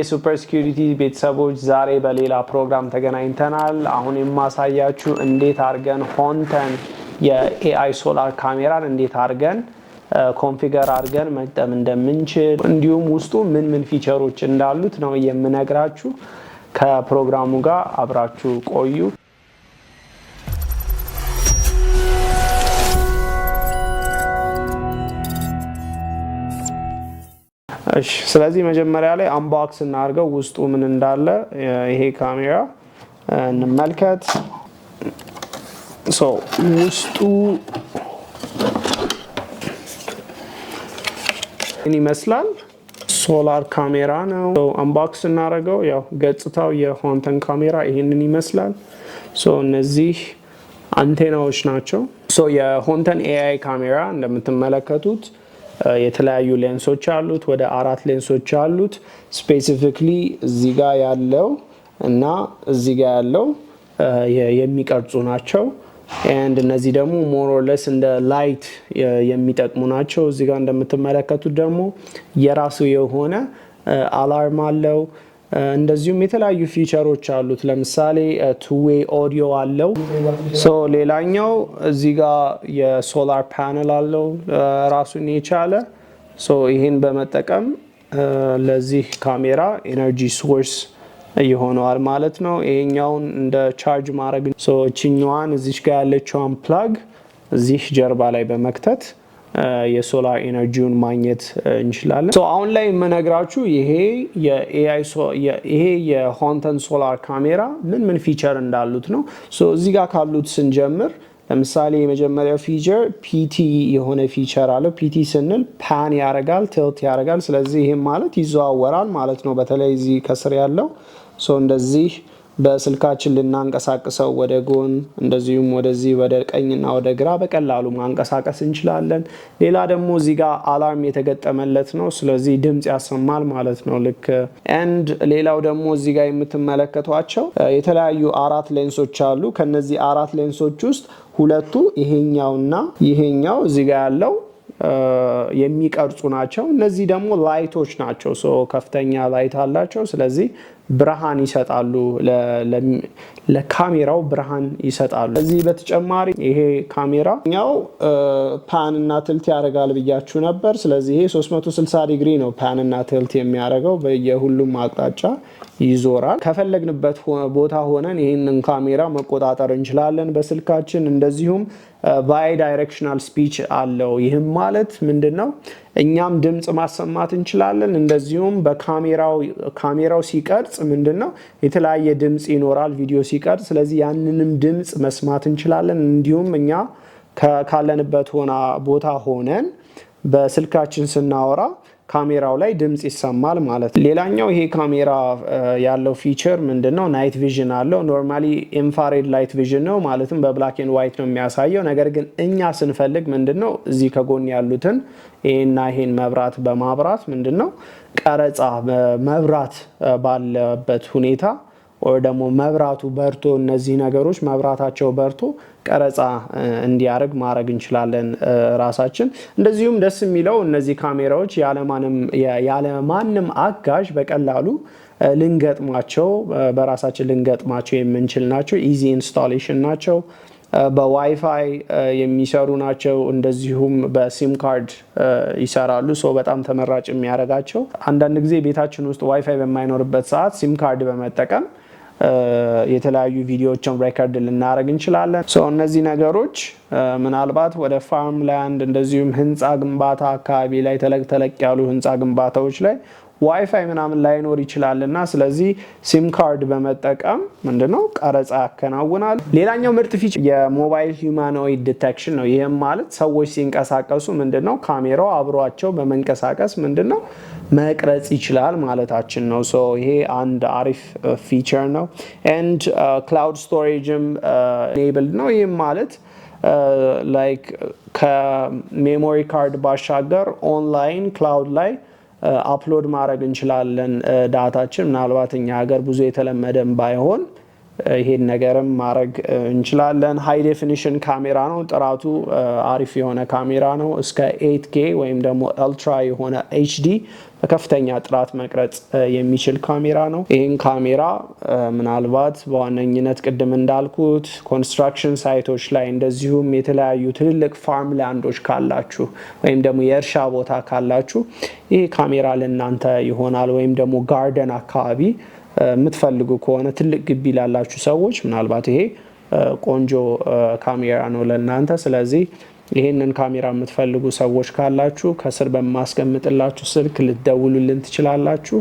የሱፐር ሲኪዩሪቲ ቤተሰቦች ዛሬ በሌላ ፕሮግራም ተገናኝተናል። አሁን የማሳያችሁ እንዴት አድርገን ሆንተን የኤአይ ሶላር ካሜራን እንዴት አድርገን ኮንፊገር አድርገን መጠቀም እንደምንችል እንዲሁም ውስጡ ምን ፊቸሮች እንዳሉት ነው የምነግራችሁ። ከፕሮግራሙ ጋር አብራችሁ ቆዩ። ስለዚህ መጀመሪያ ላይ አንቦክስ እናድርገው ውስጡ ምን እንዳለ ይሄ ካሜራ እንመልከት። ውስጡ ምን ይመስላል? ሶላር ካሜራ ነው። አንቦክስ እናድርገው። ያው ገጽታው የሆንተን ካሜራ ይሄንን ይመስላል። እነዚህ አንቴናዎች ናቸው። የሆንተን ኤአይ ካሜራ እንደምትመለከቱት የተለያዩ ሌንሶች አሉት። ወደ 4 ሌንሶች አሉት። ስፔሲፊክሊ እዚህ ጋር ያለው እና እዚህ ጋር ያለው የሚቀርጹ ናቸው። and እነዚህ ደግሞ ሞር ኦር ለስ እንደ ላይት የሚጠቅሙ ናቸው። እዚህ ጋር እንደምትመለከቱት ደግሞ የራሱ የሆነ አላርም አለው። እንደዚሁም የተለያዩ ፊቸሮች አሉት። ለምሳሌ ቱ ዌይ ኦዲዮ አለው። ሌላኛው እዚህ ጋር የሶላር ፓነል አለው ራሱን የቻለ። ይሄን በመጠቀም ለዚህ ካሜራ ኤነርጂ ሶርስ ይሆነዋል ማለት ነው። ይሄኛውን እንደ ቻርጅ ማድረግ እቺኛዋን እዚህ ጋር ያለችውን ፕላግ እዚህ ጀርባ ላይ በመክተት የሶላር ኤነርጂውን ማግኘት እንችላለን። አሁን ላይ የምነግራችሁ ይሄ የሆንተን ሶላር ካሜራ ምን ፊቸር እንዳሉት ነው። እዚህ ጋር ካሉት ስንጀምር ለምሳሌ የመጀመሪያው ፊቸር ፒቲ የሆነ ፊቸር አለው። ፒቲ ስንል ፓን ያደርጋል፣ ቲልት ያደርጋል። ስለዚህ ይሄም ማለት ይዘዋወራል ማለት ነው። በተለይ እዚህ ከስር ያለው እንደዚህ በስልካችን ልናንቀሳቅሰው ወደ ጎን እንደዚሁም ወደዚህ ወደ ቀኝና ወደ ግራ በቀላሉ ማንቀሳቀስ እንችላለን። ሌላ ደግሞ እዚህ ጋር አላርም የተገጠመለት ነው። ስለዚህ ድምጽ ያሰማል ማለት ነው ልክ ኤንድ ሌላው ደግሞ እዚህ ጋር የምትመለከቷቸው የተለያዩ 4 ሌንሶች አሉ። ከነዚህ 4 ሌንሶች ውስጥ ሁለቱ ይሄኛውና ይሄኛው እዚህ ጋር ያለው የሚቀርጹ ናቸው። እነዚህ ደግሞ ላይቶች ናቸው። ከፍተኛ ላይት አላቸው። ስለዚህ ብርሃን ይሰጣሉ፣ ለካሜራው ብርሃን ይሰጣሉ። እዚህ በተጨማሪ ይሄ ካሜራኛው ፓን እና ትልት ያደርጋል ብያችሁ ነበር። ስለዚህ ይሄ 360 ዲግሪ ነው ፓን እና ትልት የሚያደርገው፣ በየሁሉም አቅጣጫ ይዞራል። ከፈለግንበት ቦታ ሆነን ይህንን ካሜራ መቆጣጠር እንችላለን በስልካችን። እንደዚሁም ባይ ዳይሬክሽናል ስፒች አለው። ይህም ማለት ምንድነው? እኛም ድምጽ ማሰማት እንችላለን። እንደዚሁም በካሜራው ሲቀርጽ ምንድነው የተለያየ ድምጽ ይኖራል ቪዲዮ ሲቀርጽ። ስለዚህ ያንንም ድምጽ መስማት እንችላለን። እንዲሁም እኛ ካለንበት ቦታ ሆነን በስልካችን ስናወራ ካሜራው ላይ ድምጽ ይሰማል ማለት ነው። ሌላኛው ይሄ ካሜራ ያለው ፊቸር ምንድነው? ናይት ቪዥን አለው። ኖርማሊ ኢንፍራሬድ ላይት ቪዥን ነው ማለትም በብላክ ኤንድ ዋይት ነው የሚያሳየው። ነገር ግን እኛ ስንፈልግ ምንድነው እዚህ ከጎን ያሉትን ይሄን መብራት በማብራት ምንድነው ቀረጻ መብራት ባለበት ሁኔታ ወይ ደግሞ መብራቱ በርቶ እነዚህ ነገሮች መብራታቸው በርቶ ቀረጻ እንዲያደርግ ማድረግ እንችላለን ራሳችን። እንደዚሁም ደስ የሚለው እነዚህ ካሜራዎች ያለማንም አጋዥ በቀላሉ ልንገጥማቸው በራሳችን ልንገጥማቸው የምንችል ናቸው። ኢዚ ኢንስታሌሽን ናቸው። በዋይፋይ የሚሰሩ ናቸው። እንደዚሁም በሲም ካርድ ይሰራሉ። በጣም ተመራጭ የሚያደርጋቸው አንዳንድ ጊዜ ቤታችን ውስጥ ዋይፋይ በማይኖርበት ሰዓት ሲም ካርድ በመጠቀም የተለያዩ ቪዲዮዎችን ሬከርድ ልናደርግ እንችላለን። እነዚህ ነገሮች ምናልባት ወደ ፋርም ላንድ እንደዚሁም ህንፃ ግንባታ አካባቢ ላይ ተለቅ ያሉ ህንፃ ግንባታዎች ላይ ዋይፋይ ምናምን ላይኖር ይችላልና ስለዚህ ሲም ካርድ በመጠቀም ምንድነው ቀረጻ ያከናውናል። ሌላኛው ምርጥ ፊቸር የሞባይል ሂዩማኖይድ ዲቴክሽን ነው። ይህም ማለት ሰዎች ሲንቀሳቀሱ ምንድነው ካሜራው አብሯቸው በመንቀሳቀስ ምንድነው መቅረጽ ይችላል ማለታችን ነው። ይሄ አንድ አሪፍ ፊቸር ነው። ኤንድ ክላውድ ስቶሬጅም ኢኔብልድ ነው። ይህም ማለት ላይክ ከሜሞሪ ካርድ ባሻገር ኦንላይን ክላውድ ላይ አፕሎድ ማድረግ እንችላለን ዳታችን። ምናልባት እኛ ሀገር ብዙ የተለመደም ባይሆን ይሄን ነገርም ማድረግ እንችላለን። ሃይ ዴፊኒሽን ካሜራ ነው። ጥራቱ አሪፍ የሆነ ካሜራ ነው። እስከ 8K ወይም ደግሞ አልትራ የሆነ HD በከፍተኛ ጥራት መቅረጽ የሚችል ካሜራ ነው። ይህን ካሜራ ምናልባት በዋነኝነት ቅድም እንዳልኩት ኮንስትራክሽን ሳይቶች ላይ እንደዚሁም የተለያዩ ትልልቅ ፋርም ላንዶች ካላችሁ ወይም ደግሞ የእርሻ ቦታ ካላችሁ ይህ ካሜራ ለእናንተ ይሆናል። ወይም ደግሞ ጋርደን አካባቢ የምትፈልጉ ከሆነ ትልቅ ግቢ ላላችሁ ሰዎች ምናልባት ይሄ ቆንጆ ካሜራ ነው ለእናንተ። ስለዚህ ይሄንን ካሜራ የምትፈልጉ ሰዎች ካላችሁ ከስር በማስቀምጥላችሁ ስልክ ልትደውሉልን ትችላላችሁ።